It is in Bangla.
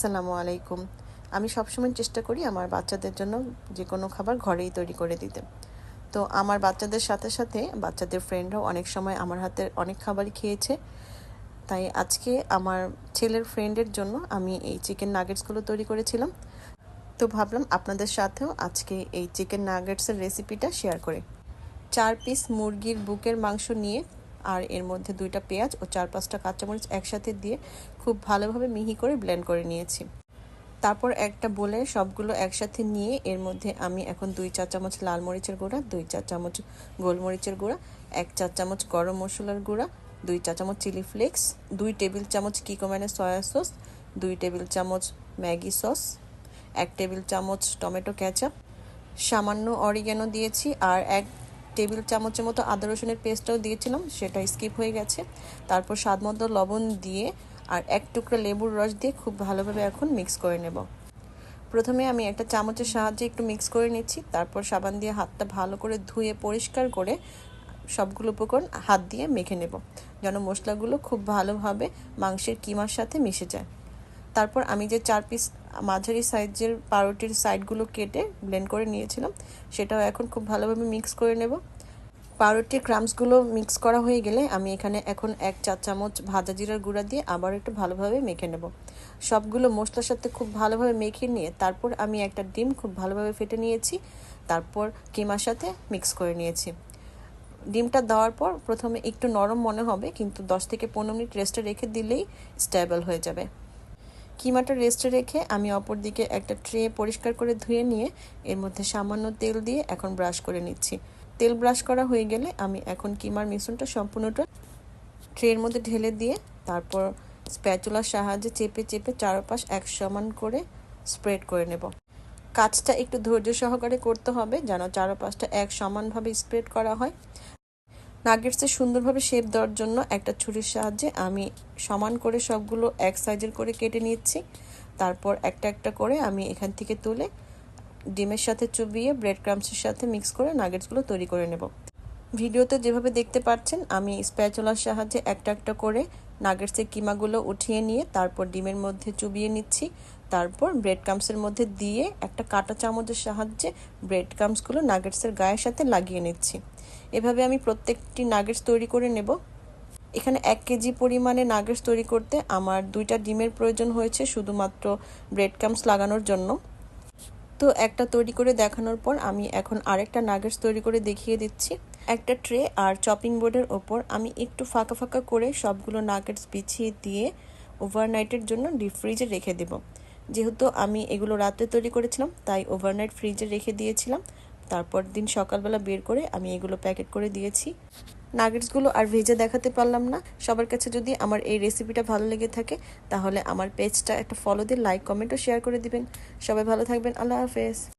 আসসালামু আলাইকুম। আমি সবসময় চেষ্টা করি আমার বাচ্চাদের জন্য যে কোনো খাবার ঘরেই তৈরি করে দিতে। তো আমার বাচ্চাদের সাথে সাথে বাচ্চাদের ফ্রেন্ডরাও অনেক সময় আমার হাতের অনেক খাবারই খেয়েছে। তাই আজকে আমার ছেলের ফ্রেন্ডের জন্য আমি এই চিকেন নাগেটসগুলো তৈরি করেছিলাম। তো ভাবলাম আপনাদের সাথেও আজকে এই চিকেন নাগেটসের রেসিপিটা শেয়ার করি। 4 পিস মুরগির বুকের মাংস নিয়ে আর এর মধ্যে 2টা পেঁয়াজ ও 4-5টা কাঁচামরিচ একসাথে দিয়ে খুব ভালোভাবে মিহি করে ব্লেন্ড করে নিয়েছি। তারপর একটা বলে সবগুলো একসাথে নিয়ে এর মধ্যে আমি এখন 2 চা চামচ লাল মরিচের গুঁড়া, 2 চা চামচ গোলমরিচের গুঁড়া, 1 চা চামচ গরম মশলার গুঁড়া, 2 চা চামচ চিলি ফ্লেক্স, 2 টেবিল চামচ কিকোম্যানের সয়া সস, 2 টেবিল চামচ ম্যাগি সস, 1 টেবিল চামচ টমেটো কেচাপ, সামান্য অরিগ্যানো দিয়েছি আর 1 টেবিল চামচের মতো আদা রসুনের পেস্টটাও দিয়েছিলাম, সেটা স্কিপ হয়ে গেছে। তারপর স্বাদমতো লবণ দিয়ে আর 1 টুকরা লেবুর রস দিয়ে খুব ভালোভাবে এখন মিক্স করে নেব। প্রথমে আমি একটা চামচের সাহায্যে একটু মিক্স করে নিচ্ছি, তারপর সাবান দিয়ে হাতটা ভালো করে ধুয়ে পরিষ্কার করে সবগুলো উপকরণ হাত দিয়ে মেখে নেব, যেন মশলাগুলো খুব ভালোভাবে মাংসের কিমার সাথে মিশে যায়। তারপর আমি যে 4 পিস মাঝারি সাইজের পাউরুটির সাইডগুলো কেটে ব্লেন্ড করে নিয়েছিলাম, সেটাও এখন খুব ভালোভাবে মিক্স করে নেব। পাউরুটির ক্রাম্সগুলো মিক্স করা হয়ে গেলে আমি এখানে এখন 1 চা চামচ ভাজা জিরার গুঁড়া দিয়ে আবার একটু ভালোভাবে মেখে নেব। সবগুলো মশলার সাথে খুব ভালোভাবে মেখে নিয়ে তারপর আমি একটা ডিম খুব ভালোভাবে ফেটে নিয়েছি, তারপর কিমার সাথে মিক্স করে নিয়েছি। ডিমটা দেওয়ার পর প্রথমে একটু নরম মনে হবে, কিন্তু 10 থেকে 15 মিনিট রেস্টে রেখে দিলেই স্টেবল হয়ে যাবে। কিমাটা রেস্টে রেখে আমি অপর দিকে একটা ট্রে পরিষ্কার করে ধুয়ে নিয়ে এর মধ্যে সামান্য তেল দিয়ে এখন ব্রাশ করে নিচ্ছি। তেল ব্রাশ করা হয়ে গেলে আমি এখন কিমার মিশ্রণটা সম্পূর্ণটা ট্রের মধ্যে ঢেলে দিয়ে তারপর স্প্যাচুলার সাহায্যে চেপে চেপে চারপাশ এক সমান করে স্প্রেড করে নেব। কাজটা একটু ধৈর্য সহকারে করতে হবে যেন চারপাশটা এক সমানভাবে স্প্রেড করা হয়। নাগেটসে সুন্দরভাবে শেপ দেওয়ার জন্য একটা ছুরির সাহায্যে আমি সমান করে সবগুলো এক সাইজের করে কেটে নিচ্ছি। তারপর একটা একটা করে আমি এখান থেকে তুলে ডিমের সাথে চুবিয়ে ব্রেড ক্রাম্বসের সাথে মিক্স করে নাগেটসগুলো তৈরি করে নেব। ভিডিওতে যেভাবে দেখতে পাচ্ছেন আমি স্প্যাচুলার সাহায্যে একটা একটা করে নাগেটসের কিমাগুলো উঠিয়ে নিয়ে তারপর ডিমের মধ্যে চুবিয়ে নিচ্ছি। তারপর ব্রেড ক্রাম্বসের মধ্যে দিয়ে একটা কাঁটা চামচের সাহায্যে ব্রেড ক্রাম্বসগুলো নাগেটসের গায়ের সাথে লাগিয়ে নিচ্ছি। এভাবে আমি প্রত্যেকটি নাগেটস তৈরি করে নেব। এখানে 1 কেজি পরিমাণে নাগেটস তৈরি করতে আমার 2টা ডিমের প্রয়োজন হয়েছে শুধুমাত্র ব্রেড ক্রাম্বস লাগানোর জন্য। তো একটা তৈরি করে দেখানোর পর আমি এখন আরেকটা নাগেটস তৈরি করে দেখিয়ে দিচ্ছি। একটা ট্রে আর চপিং বোর্ডের ওপর আমি একটু ফাঁকা ফাঁকা করে সবগুলো নাগেটস বিছিয়ে দিয়ে ওভারনাইটের জন্য ডিপ ফ্রিজে রেখে দেব। যেহেতু আমি এগুলো রাতে তৈরি করেছিলাম তাই ওভারনাইট ফ্রিজে রেখে দিয়েছিলাম। তারপর দিন সকালবেলা বের করে আমি এগুলো প্যাকেট করে দিয়েছি। নাগেটসগুলো আর ভেজে দেখাতে পারলাম না। সবার কাছে যদি আমার এই রেসিপিটা ভালো লেগে থাকে তাহলে আমার পেজটা একটা ফলো দিয়ে লাইক, কমেন্ট ও শেয়ার করে দিবেন। সবাই ভালো থাকবেন। আল্লাহ হাফেজ।